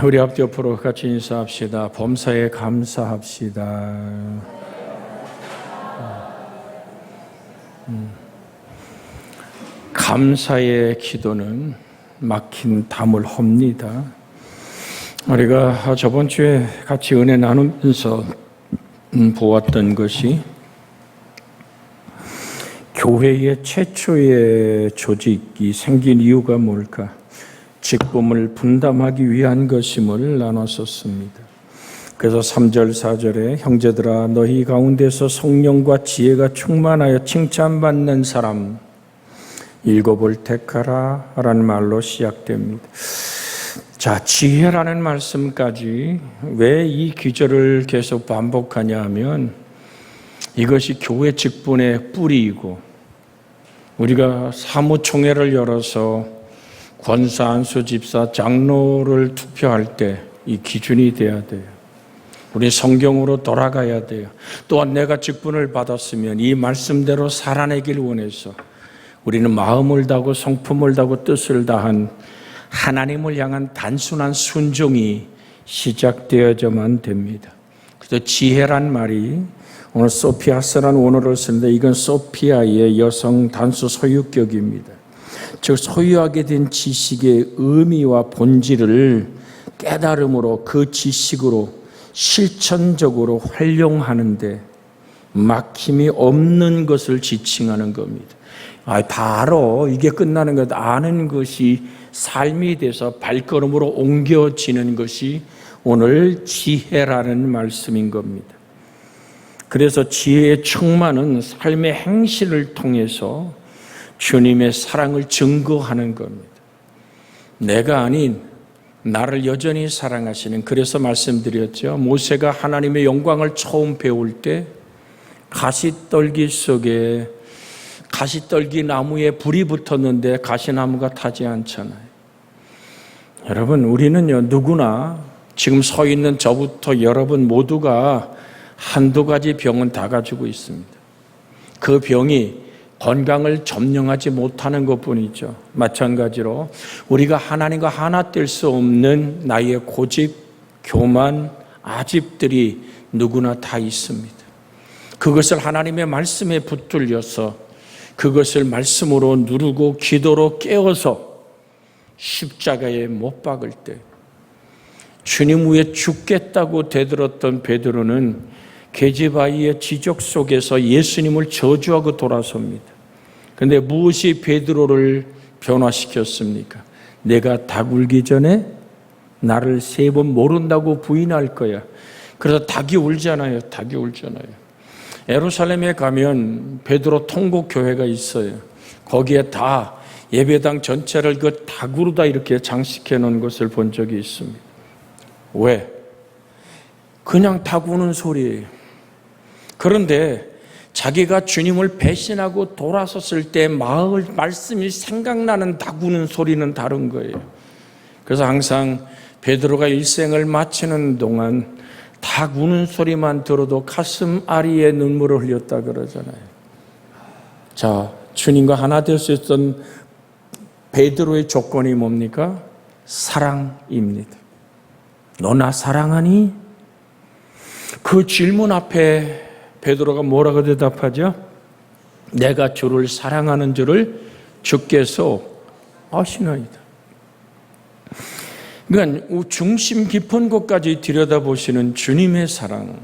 우리 앞 옆으로 같이 인사합시다. 범사에 감사합시다. 감사의 기도는 막힌 담을 헙니다. 우리가 저번 주에 같이 은혜 나누면서 보았던 것이 교회의 최초의 조직이 생긴 이유가 뭘까? 직분을 분담하기 위한 것임을 나눴었습니다. 그래서 3절 4절에 형제들아 너희 가운데서 성령과 지혜가 충만하여 칭찬받는 사람 일곱을 택하라 라는 말로 시작됩니다. 자, 지혜라는 말씀까지 왜 이 기절을 계속 반복하냐 하면 이것이 교회 직분의 뿌리이고 우리가 사무총회를 열어서 권사, 안수, 집사, 장로를 투표할 때 이 기준이 돼야 돼요. 우리 성경으로 돌아가야 돼요. 또한 내가 직분을 받았으면 이 말씀대로 살아내길 원해서 우리는 마음을 다하고 성품을 다하고 뜻을 다한 하나님을 향한 단순한 순종이 시작되어야만 됩니다. 그래서 지혜란 말이 오늘 소피아스라는 원어를 쓰는데 이건 소피아의 여성 단수 소유격입니다. 즉 소유하게 된 지식의 의미와 본질을 깨달음으로 그 지식으로 실천적으로 활용하는데 막힘이 없는 것을 지칭하는 겁니다. 바로 이게 끝나는 것 아는 것이 삶이 돼서 발걸음으로 옮겨지는 것이 오늘 지혜라는 말씀인 겁니다. 그래서 지혜의 충만은 삶의 행실을 통해서 주님의 사랑을 증거하는 겁니다. 내가 아닌 나를 여전히 사랑하시는, 그래서 말씀드렸죠. 모세가 하나님의 영광을 처음 배울 때 가시떨기 속에 가시떨기 나무에 불이 붙었는데 가시나무가 타지 않잖아요. 여러분, 우리는요, 누구나 지금 서 있는 저부터 여러분 모두가 한두 가지 병은 다 가지고 있습니다. 그 병이 건강을 점령하지 못하는 것뿐이죠. 마찬가지로 우리가 하나님과 하나 될 수 없는 나의 고집, 교만, 아집들이 누구나 다 있습니다. 그것을 하나님의 말씀에 붙들려서 그것을 말씀으로 누르고 기도로 깨워서 십자가에 못 박을 때 주님 위에 죽겠다고 대들었던 베드로는 계집아이의 지적 속에서 예수님을 저주하고 돌아섭니다. 그런데 무엇이 베드로를 변화시켰습니까? 내가 닭 울기 전에 나를 3번 모른다고 부인할 거야. 그래서 닭이 울잖아요. 닭이 울잖아요. 예루살렘에 가면 베드로 통곡교회가 있어요. 거기에 다 예배당 전체를 그 닭으로 다 이렇게 장식해 놓은 것을 본 적이 있습니다. 왜? 그냥 닭 우는 소리예요. 그런데 자기가 주님을 배신하고 돌아섰을 때 말씀이 생각나는 닭 우는 소리는 다른 거예요. 그래서 항상 베드로가 일생을 마치는 동안 닭 우는 소리만 들어도 가슴 아리에 눈물을 흘렸다 그러잖아요. 자, 주님과 하나 될 수 있었던 베드로의 조건이 뭡니까? 사랑입니다. 너 나 사랑하니? 그 질문 앞에 베드로가 뭐라고 대답하죠? 내가 주를 사랑하는 줄을 주께서 아시나이다. 그러니까 중심 깊은 곳까지 들여다보시는 주님의 사랑.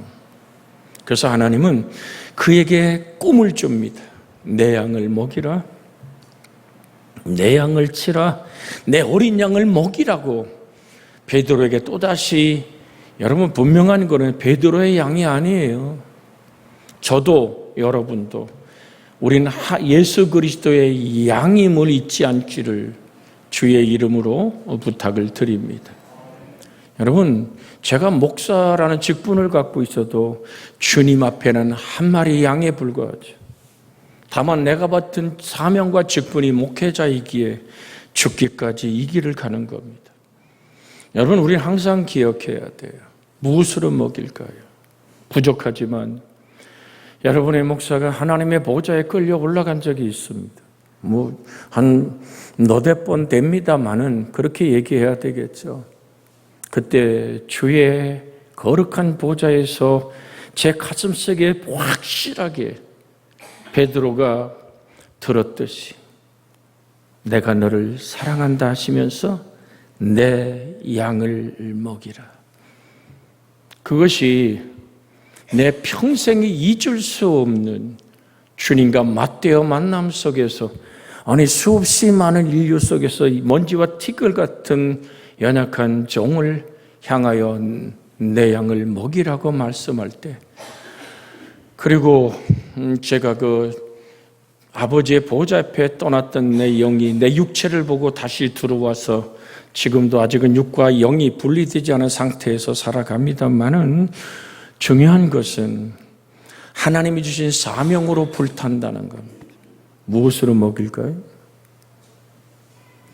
그래서 하나님은 그에게 꿈을 줍니다. 내 양을 먹이라. 내 양을 치라. 내 어린 양을 먹이라고 베드로에게 또다시, 여러분 분명한 거는 베드로의 양이 아니에요. 저도 여러분도 우리는 예수 그리스도의 양임을 잊지 않기를 주의 이름으로 부탁을 드립니다. 여러분, 제가 목사라는 직분을 갖고 있어도 주님 앞에는 한 마리 양에 불과하죠. 다만 내가 받은 사명과 직분이 목회자이기에 죽기까지 이 길을 가는 겁니다. 여러분, 우리는 항상 기억해야 돼요. 무엇으로 먹일까요? 부족하지만 여러분의 목사가 하나님의 보좌에 끌려 올라간 적이 있습니다. 한 너댓 번 됩니다만은 그렇게 얘기해야 되겠죠. 그때 주의 거룩한 보좌에서 제 가슴속에 확실하게 베드로가 들었듯이 내가 너를 사랑한다 하시면서 내 양을 먹이라. 그것이 내 평생에 잊을 수 없는 주님과 맞대어 만남 속에서, 아니 수없이 많은 인류 속에서 먼지와 티끌 같은 연약한 종을 향하여 내 양을 먹이라고 말씀할 때, 그리고 제가 그 아버지의 보좌 앞에 떠났던 내 영이 내 육체를 보고 다시 들어와서 지금도 아직은 육과 영이 분리되지 않은 상태에서 살아갑니다만은, 중요한 것은 하나님이 주신 사명으로 불탄다는 겁니다. 무엇으로 먹일까요?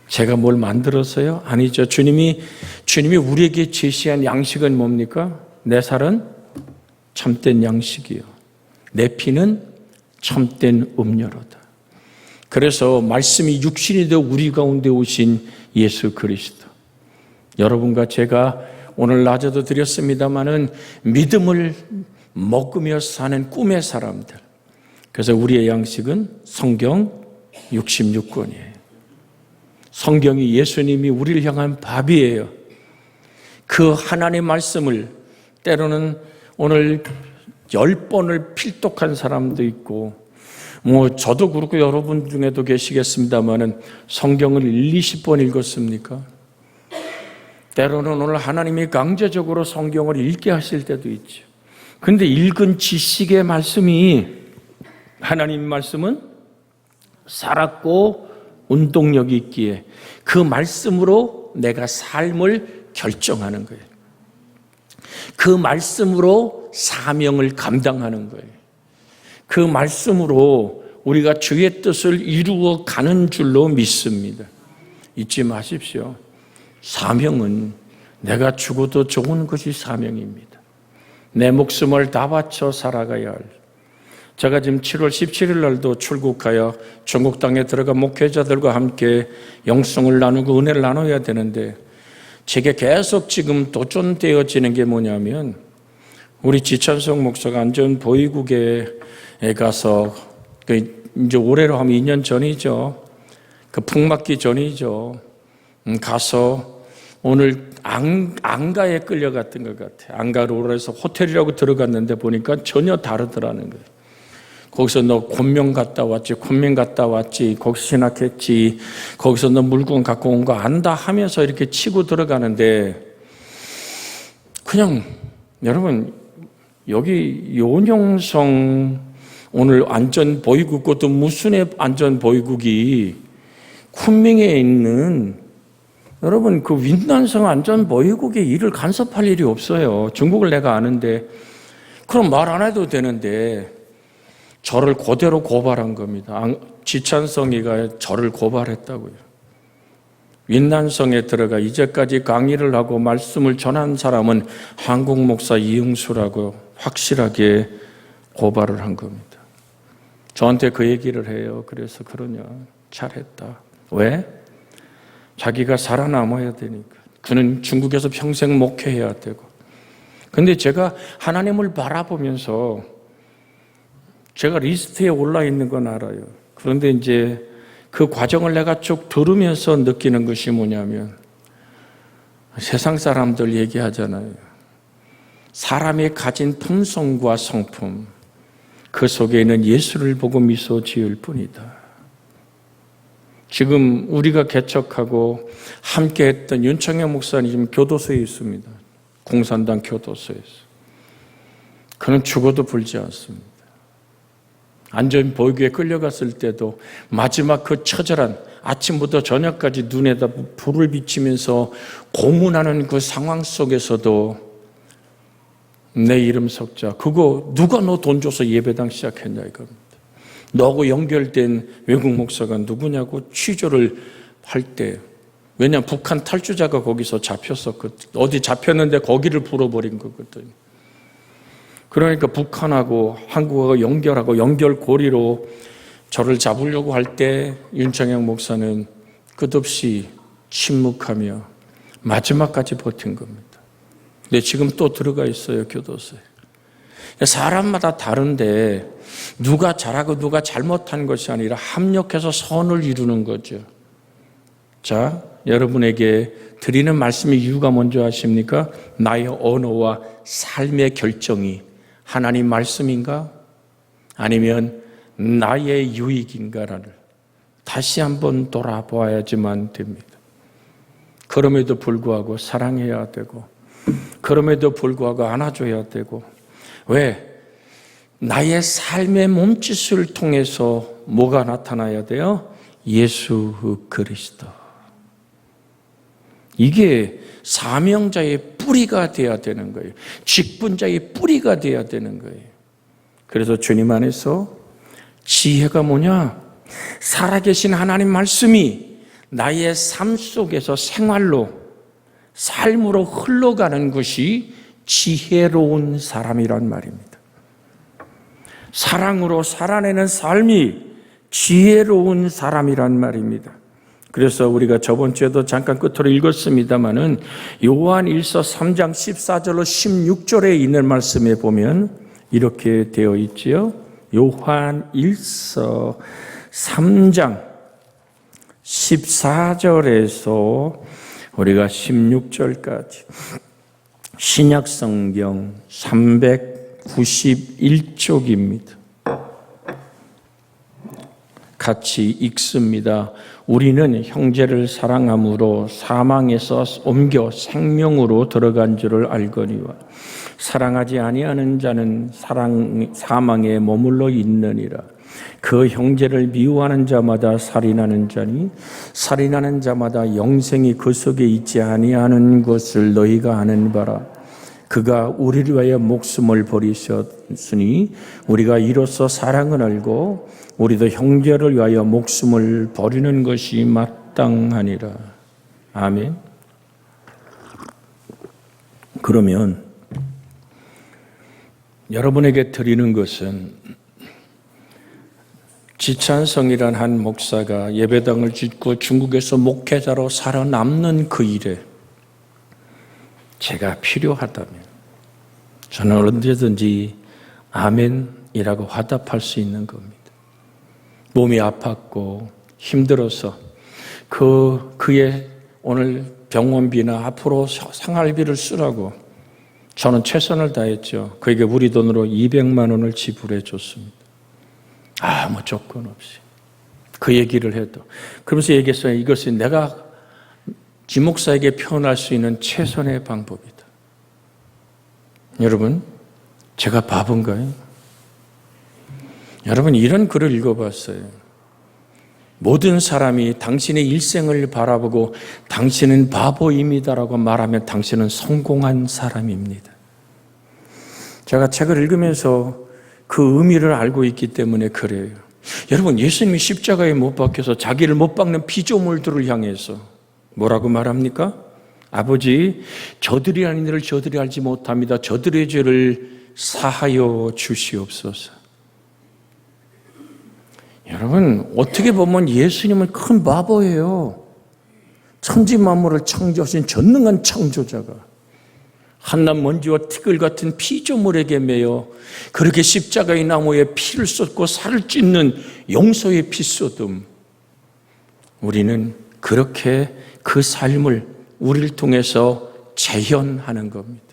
제가 뭘 만들어서요? 아니죠. 주님이 우리에게 제시한 양식은 뭡니까? 내 살은 참된 양식이요, 내 피는 참된 음료로다. 그래서 말씀이 육신이 되어 우리 가운데 오신 예수 그리스도, 여러분과 제가 오늘 낮에도 드렸습니다마는 믿음을 먹으며 사는 꿈의 사람들. 그래서 우리의 양식은 성경 66권이에요. 성경이 예수님이 우리를 향한 밥이에요. 그 하나님의 말씀을 때로는 오늘 10번을 필독한 사람도 있고, 저도 그렇고 여러분 중에도 계시겠습니다마는 성경을 20번 읽었습니까? 때로는 오늘 하나님이 강제적으로 성경을 읽게 하실 때도 있죠. 근데 읽은 지식의 말씀이, 하나님 말씀은 살았고 운동력이 있기에 그 말씀으로 내가 삶을 결정하는 거예요. 그 말씀으로 사명을 감당하는 거예요. 그 말씀으로 우리가 주의 뜻을 이루어 가는 줄로 믿습니다. 잊지 마십시오. 사명은 내가 죽어도 좋은 것이 사명입니다. 내 목숨을 다 바쳐 살아가야 할. 제가 지금 7월 17일 날도 출국하여 중국 땅에 들어가 목회자들과 함께 영성을 나누고 은혜를 나눠야 되는데, 제게 계속 지금 도전되어지는 게 뭐냐면, 우리 지찬성 목사가 안전 보위국에 가서, 이제 올해로 하면 2년 전이죠. 그 풍맞기 전이죠. 가서 오늘 안가에 끌려갔던 것 같아요. 안가로 해서 호텔이라고 들어갔는데 보니까 전혀 다르더라는 거예요. 거기서 너 곤명 갔다 왔지, 곤명 갔다 왔지, 거기서 신학했지, 거기서 너 물건 갖고 온 거 안다 하면서 이렇게 치고 들어가는데, 그냥 여러분 여기 요령성 오늘 안전보위국, 그것도 무슨 안전보위국이 쿤밍에 있는, 여러분 그 윈난성 안전보위국의 일을 간섭할 일이 없어요. 중국을 내가 아는데. 그럼 말 안 해도 되는데 저를 그대로 고발한 겁니다. 지찬성이가 저를 고발했다고요. 윈난성에 들어가 이제까지 강의를 하고 말씀을 전한 사람은 한국 목사 이응수라고 확실하게 고발을 한 겁니다. 저한테 그 얘기를 해요. 그래서 그러냐, 잘했다. 왜? 자기가 살아남아야 되니까. 그는 중국에서 평생 목회해야 되고. 근데 제가 하나님을 바라보면서, 제가 리스트에 올라 있는 건 알아요. 그런데 이제 그 과정을 내가 쭉 들으면서 느끼는 것이 뭐냐면, 세상 사람들 얘기하잖아요. 사람이 가진 품성과 성품, 그 속에 있는 예수를 보고 미소 지을 뿐이다. 지금 우리가 개척하고 함께 했던 윤청영 목사님 지금 교도소에 있습니다. 공산당 교도소에서. 그는 죽어도 불지 않습니다. 안전보위국에 끌려갔을 때도 마지막 그 처절한 아침부터 저녁까지 눈에다 불을 비치면서 고문하는 그 상황 속에서도 내 이름 석자, 그거 누가 너 돈 줘서 예배당 시작했냐 이겁니다. 너하고 연결된 외국 목사가 누구냐고 취조를 할 때, 왜냐하면 북한 탈주자가 거기서 잡혔었거든. 어디 잡혔는데 거기를 불어버린 거거든. 그러니까 북한하고 한국하고 연결하고 연결고리로 저를 잡으려고 할 때 윤창영 목사는 끝없이 침묵하며 마지막까지 버틴 겁니다. 근데 지금 또 들어가 있어요, 교도소에. 사람마다 다른데 누가 잘하고 누가 잘못한 것이 아니라 합력해서 선을 이루는 거죠. 자, 여러분에게 드리는 말씀의 이유가 뭔지 아십니까? 나의 언어와 삶의 결정이 하나님 말씀인가? 아니면 나의 유익인가를 다시 한번 돌아보아야지만 됩니다. 그럼에도 불구하고 사랑해야 되고, 그럼에도 불구하고 안아줘야 되고, 왜? 나의 삶의 몸짓을 통해서 뭐가 나타나야 돼요? 예수 그리스도. 이게 사명자의 뿌리가 되어야 되는 거예요. 직분자의 뿌리가 되어야 되는 거예요. 그래서 주님 안에서 지혜가 뭐냐? 살아계신 하나님 말씀이 나의 삶 속에서 생활로, 삶으로 흘러가는 것이 지혜로운 사람이란 말입니다. 사랑으로 살아내는 삶이 지혜로운 사람이란 말입니다. 그래서 우리가 저번 주에도 잠깐 끝으로 읽었습니다마는 요한일서 3장 14절로 16절에 있는 말씀에 보면 이렇게 되어 있지요. 요한일서 3장 14절에서 우리가 16절까지 신약성경 391쪽입니다. 같이 읽습니다. 우리는 형제를 사랑함으로 사망에서 옮겨 생명으로 들어간 줄을 알거니와 사랑하지 아니하는 자는 사망에 머물러 있느니라. 그 형제를 미워하는 자마다 살인하는 자니 살인하는 자마다 영생이 그 속에 있지 아니하는 것을 너희가 아는 바라. 그가 우리를 위하여 목숨을 버리셨으니 우리가 이로써 사랑을 알고 우리도 형제를 위하여 목숨을 버리는 것이 마땅하니라. 아멘. 그러면 여러분에게 드리는 것은 지찬성이란 한 목사가 예배당을 짓고 중국에서 목회자로 살아남는 그 일에 제가 필요하다면 저는 언제든지 아멘이라고 화답할 수 있는 겁니다. 몸이 아팠고 힘들어서 그의 오늘 병원비나 앞으로 생활비를 쓰라고 저는 최선을 다했죠. 그에게 우리 돈으로 200만 원을 지불해 줬습니다. 아무 조건 없이. 그 얘기를 해도. 그러면서 얘기했어요. 이것이 내가 지목사에게 표현할 수 있는 최선의 방법이다. 여러분, 제가 바본가요? 여러분, 이런 글을 읽어봤어요. 모든 사람이 당신의 일생을 바라보고 당신은 바보입니다라고 말하면 당신은 성공한 사람입니다. 제가 책을 읽으면서 그 의미를 알고 있기 때문에 그래요. 여러분, 예수님이 십자가에 못 박혀서 자기를 못 박는 피조물들을 향해서 뭐라고 말합니까? 아버지, 저들이 아닌 일을 저들이 알지 못합니다. 저들의 죄를 사하여 주시옵소서. 여러분, 어떻게 보면 예수님은 큰 바보예요. 천지 만물을 창조하신 전능한 창조자가 한낱 먼지와 티끌 같은 피조물에게 매여 그렇게 십자가의 나무에 피를 쏟고 살을 찢는 용서의 피쏟음, 우리는 그렇게 그 삶을 우리를 통해서 재현하는 겁니다.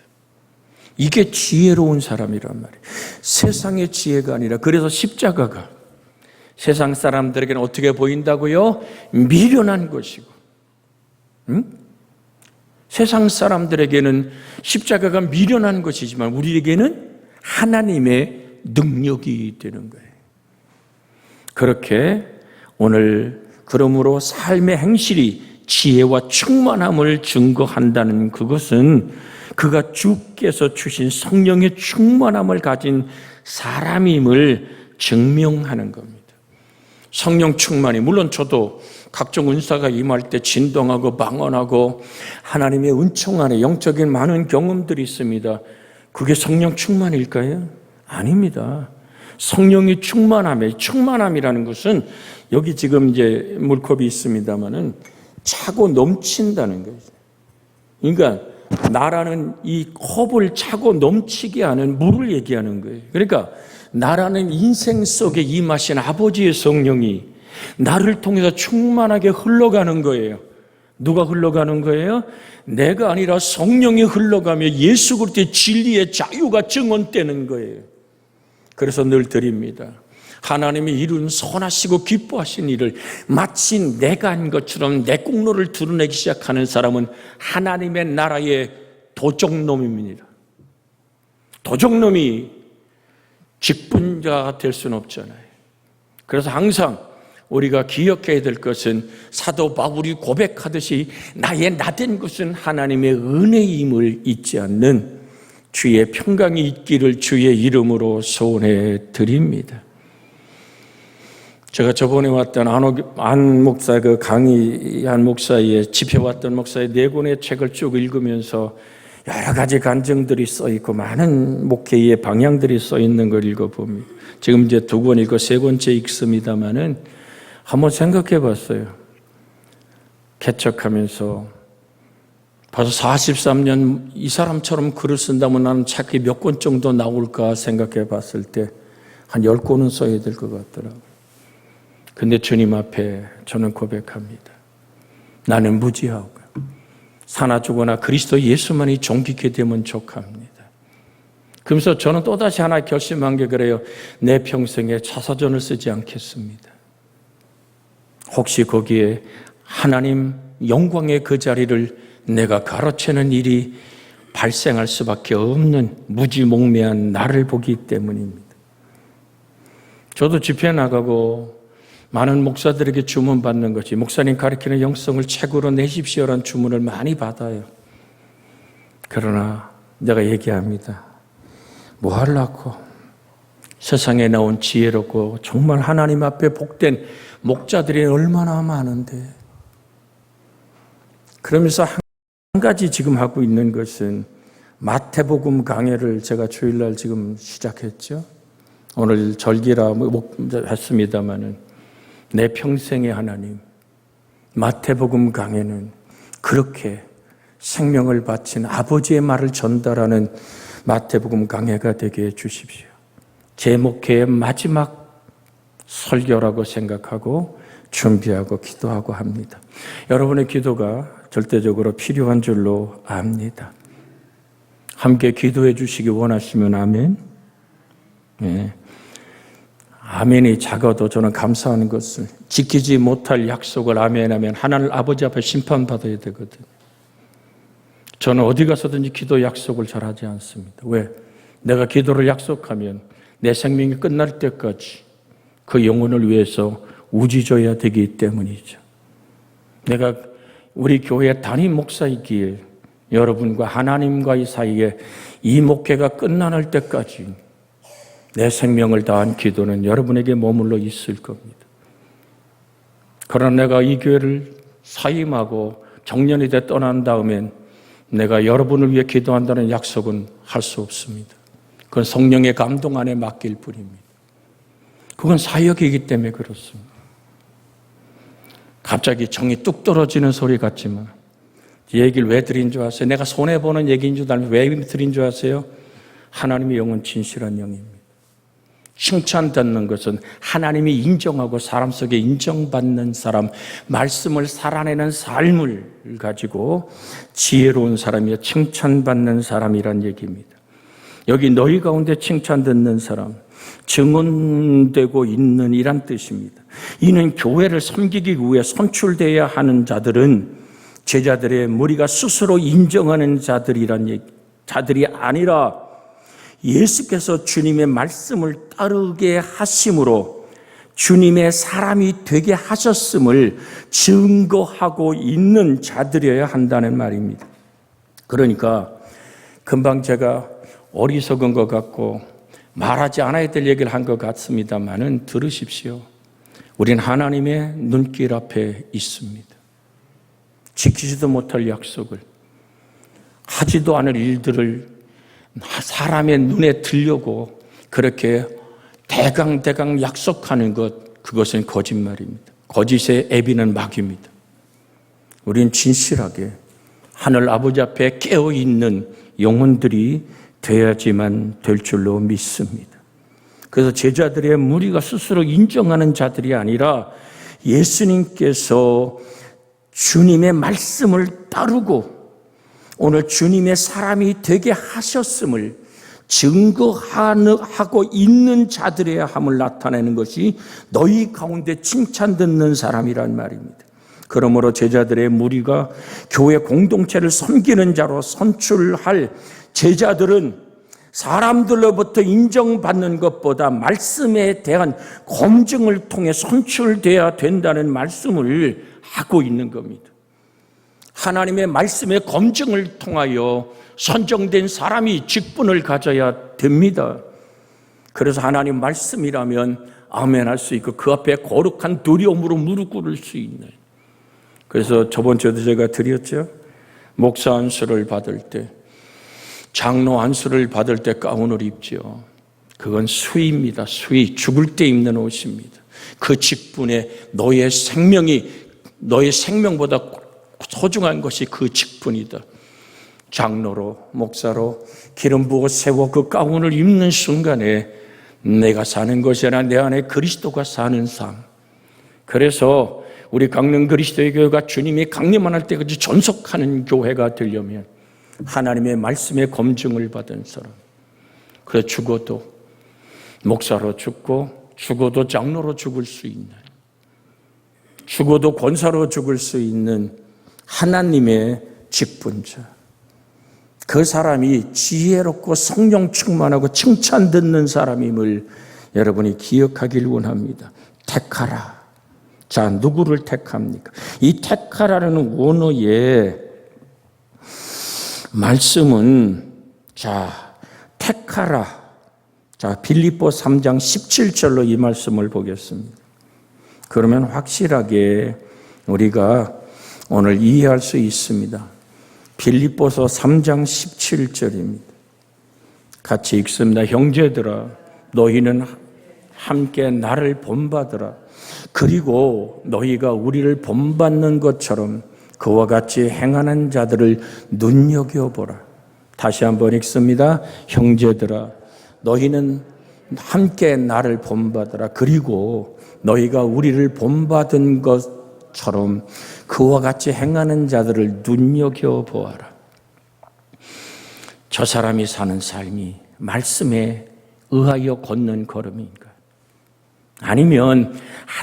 이게 지혜로운 사람이란 말이에요. 세상의 지혜가 아니라. 그래서 십자가가 세상 사람들에게는 어떻게 보인다고요? 미련한 것이고, 세상 사람들에게는 십자가가 미련한 것이지만 우리에게는 하나님의 능력이 되는 거예요. 그렇게 오늘 그러므로 삶의 행실이 지혜와 충만함을 증거한다는 그것은 그가 주께서 주신 성령의 충만함을 가진 사람임을 증명하는 겁니다. 성령 충만이, 물론 저도 각종 은사가 임할 때 진동하고 방언하고 하나님의 은총 안에 영적인 많은 경험들이 있습니다. 그게 성령 충만일까요? 아닙니다. 성령이 충만함이라는 것은 여기 지금 이제 물컵이 있습니다만은 차고 넘친다는 거죠. 그러니까 나라는 이 컵을 차고 넘치게 하는 물을 얘기하는 거예요. 그러니까 나라는 인생 속에 임하신 아버지의 성령이 나를 통해서 충만하게 흘러가는 거예요. 누가 흘러가는 거예요? 내가 아니라 성령이 흘러가며 예수 그리스도의 진리의 자유가 증언되는 거예요. 그래서 늘 드립니다. 하나님이 이룬 선하시고 기뻐하신 일을 마치 내가 한 것처럼 내 공로를 드러내기 시작하는 사람은 하나님의 나라의 도적놈입니다. 도적놈이 직분자가 될 수는 없잖아요. 그래서 항상 우리가 기억해야 될 것은 사도 바울이 고백하듯이 나의 나된 것은 하나님의 은혜임을 잊지 않는 주의 평강이 있기를 주의 이름으로 소원해 드립니다. 제가 저번에 왔던 안 목사 그 강의한 목사의 집회왔던 목사의 4권의 책을 쭉 읽으면서 여러 가지 간증들이 써 있고 많은 목회의 방향들이 써 있는 걸 읽어봅니다. 지금 이제 2권 읽고 3권째 읽습니다만은 한번 생각해 봤어요. 개척하면서 벌써 43년 이 사람처럼 글을 쓴다면 나는 책이 몇 권 정도 나올까 생각해 봤을 때 한 10권은 써야 될 것 같더라고요. 근데 주님 앞에 저는 고백합니다. 나는 무지하고 사나 죽거나 그리스도 예수만이 존귀케 되면 족합니다. 그러면서 저는 또다시 하나 결심한 게 그래요. 내 평생에 자서전을 쓰지 않겠습니다. 혹시 거기에 하나님 영광의 그 자리를 내가 가로채는 일이 발생할 수밖에 없는 무지몽매한 나를 보기 때문입니다. 저도 집회 나가고 많은 목사들에게 주문받는 것이 목사님 가르치는 영성을 책으로 내십시오라는 주문을 많이 받아요. 그러나 내가 얘기합니다. 뭐 하려고? 세상에 나온 지혜롭고 정말 하나님 앞에 복된 목자들이 얼마나 많은데. 그러면서 한 가지 지금 하고 있는 것은 마태복음 강해를 제가 주일날 지금 시작했죠. 오늘 절기라 했습니다마는 내 평생의 하나님, 마태복음 강해는 그렇게 생명을 바친 아버지의 말을 전달하는 마태복음 강해가 되게 해주십시오. 제 목회의 마지막 설교라고 생각하고 준비하고 기도하고 합니다. 여러분의 기도가 절대적으로 필요한 줄로 압니다. 함께 기도해 주시기 원하시면 아멘. 네. 아멘이 작아도 저는 감사하는 것을 지키지 못할 약속을 아멘하면 하나님 아버지 앞에 심판받아야 되거든요. 저는 어디 가서든지 기도 약속을 잘 하지 않습니다. 왜? 내가 기도를 약속하면 내 생명이 끝날 때까지 그 영혼을 위해서 우지져야 되기 때문이죠. 내가 우리 교회 담임 목사이기에 여러분과 하나님과의 사이에 이 목회가 끝나는 때까지 내 생명을 다한 기도는 여러분에게 머물러 있을 겁니다. 그러나 내가 이 교회를 사임하고 정년이 돼 떠난 다음엔 내가 여러분을 위해 기도한다는 약속은 할 수 없습니다. 그건 성령의 감동 안에 맡길 뿐입니다. 그건 사역이기 때문에 그렇습니다. 갑자기 정이 뚝 떨어지는 소리 같지만 이 얘기를 왜 드린 줄 아세요? 내가 손해보는 얘기인 줄 알면 왜 드린 줄 아세요? 하나님의 영은 진실한 영입니다. 칭찬받는 것은 하나님이 인정하고 사람 속에 인정받는 사람, 말씀을 살아내는 삶을 가지고 지혜로운 사람이여 칭찬받는 사람이란 얘기입니다. 여기 너희 가운데 칭찬 듣는 사람, 증언되고 있는 이란 뜻입니다. 이는 교회를 섬기기 위해 선출되어야 하는 자들은 제자들의 무리가 스스로 인정하는 자들이란 얘기, 자들이 아니라 예수께서 주님의 말씀을 따르게 하심으로 주님의 사람이 되게 하셨음을 증거하고 있는 자들이어야 한다는 말입니다. 그러니까 금방 제가 어리석은 것 같고 말하지 않아야 될 얘기를 한 것 같습니다만은 들으십시오. 우린 하나님의 눈길 앞에 있습니다. 지키지도 못할 약속을, 하지도 않을 일들을 사람의 눈에 들려고 그렇게 대강 약속하는 것, 그것은 거짓말입니다. 거짓의 애비는 마귀입니다. 우린 진실하게 하늘 아버지 앞에 깨어있는 영혼들이 되어야지만 될 줄로 믿습니다. 그래서 제자들의 무리가 스스로 인정하는 자들이 아니라 예수님께서 주님의 말씀을 따르고 오늘 주님의 사람이 되게 하셨음을 증거하고 있는 자들의 함을 나타내는 것이 너희 가운데 칭찬 듣는 사람이란 말입니다. 그러므로 제자들의 무리가 교회 공동체를 섬기는 자로 선출할 제자들은 사람들로부터 인정받는 것보다 말씀에 대한 검증을 통해 선출되어야 된다는 말씀을 하고 있는 겁니다. 하나님의 말씀의 검증을 통하여 선정된 사람이 직분을 가져야 됩니다. 그래서 하나님 말씀이라면 아멘 할 수 있고 그 앞에 거룩한 두려움으로 무릎 꿇을 수 있는. 그래서 저번 주에도 제가 드렸죠. 목사 안수를 받을 때, 장로 안수를 받을 때 가운을 입죠. 그건 수의입니다. 수의, 죽을 때 입는 옷입니다. 그 직분에 너의 생명보다 소중한 것이 그 직분이다. 장로로, 목사로 기름 부어 세워 그 가운을 입는 순간에 내가 사는 것이 아니라 내 안에 그리스도가 사는 삶. 그래서 우리 강릉 그리스도의 교회가 주님이 강림만 할 때까지 전속하는 교회가 되려면 하나님의 말씀의 검증을 받은 사람. 그래 죽어도 목사로 죽고 죽어도 장로로 죽을 수 있는, 죽어도 권사로 죽을 수 있는 하나님의 직분자. 그 사람이 지혜롭고 성령 충만하고 칭찬 듣는 사람임을 여러분이 기억하길 원합니다. 택하라. 자, 누구를 택합니까? 이 택하라는 원어의 말씀은 자, 택하라. 자, 빌립보 3장 17절로 이 말씀을 보겠습니다. 그러면 확실하게 우리가 오늘 이해할 수 있습니다. 빌립보서 3장 17절입니다. 같이 읽습니다. 형제들아, 너희는 함께 나를 본받으라. 그리고 너희가 우리를 본받는 것처럼 그와 같이 행하는 자들을 눈여겨보라. 다시 한번 읽습니다. 형제들아, 너희는 함께 나를 본받으라. 그리고 너희가 우리를 본받은 것처럼 그와 같이 행하는 자들을 눈여겨보아라. 저 사람이 사는 삶이 말씀에 의하여 걷는 걸음인가? 아니면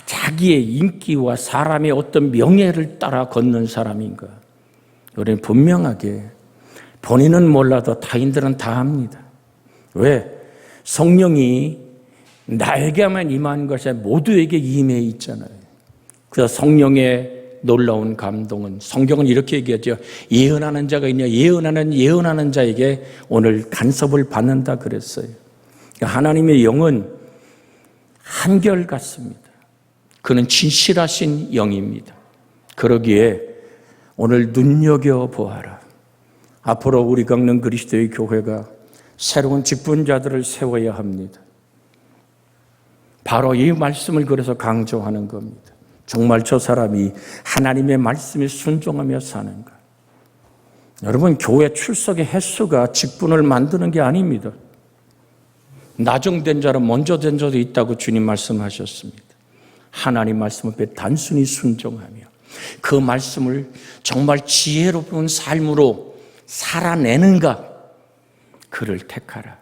자기의 인기와 사람의 어떤 명예를 따라 걷는 사람인가? 우리는 분명하게 본인은 몰라도 타인들은 다 합니다. 왜? 성령이 나에게만 임한 것이 모두에게 임해 있잖아요. 그래서 성령의 놀라운 감동은 성경은 이렇게 얘기하죠. 예언하는 자가 있냐? 예언하는 자에게 오늘 간섭을 받는다 그랬어요. 하나님의 영은 한결같습니다. 그는 진실하신 영입니다. 그러기에 오늘 눈여겨보아라. 앞으로 우리 강릉 그리스도의 교회가 새로운 직분자들을 세워야 합니다. 바로 이 말씀을 그래서 강조하는 겁니다. 정말 저 사람이 하나님의 말씀에 순종하며 사는가? 여러분, 교회 출석의 횟수가 직분을 만드는 게 아닙니다. 나중된 자로 먼저 된 자도 있다고 주님 말씀하셨습니다. 하나님 말씀 앞에 단순히 순종하며 그 말씀을 정말 지혜로운 삶으로 살아내는가? 그를 택하라.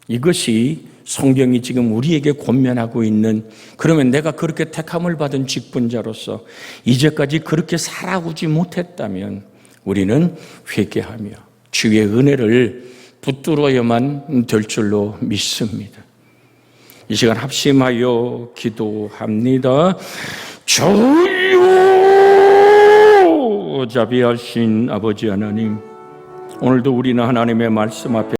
이것이 성경이 지금 우리에게 권면하고 있는, 그러면 내가 그렇게 택함을 받은 직분자로서 이제까지 그렇게 살아오지 못했다면 우리는 회개하며 주의 은혜를 붙들어야만 될 줄로 믿습니다. 이 시간 합심하여 기도합니다. 주여, 자비하신 아버지 하나님, 오늘도 우리는 하나님의 말씀 앞에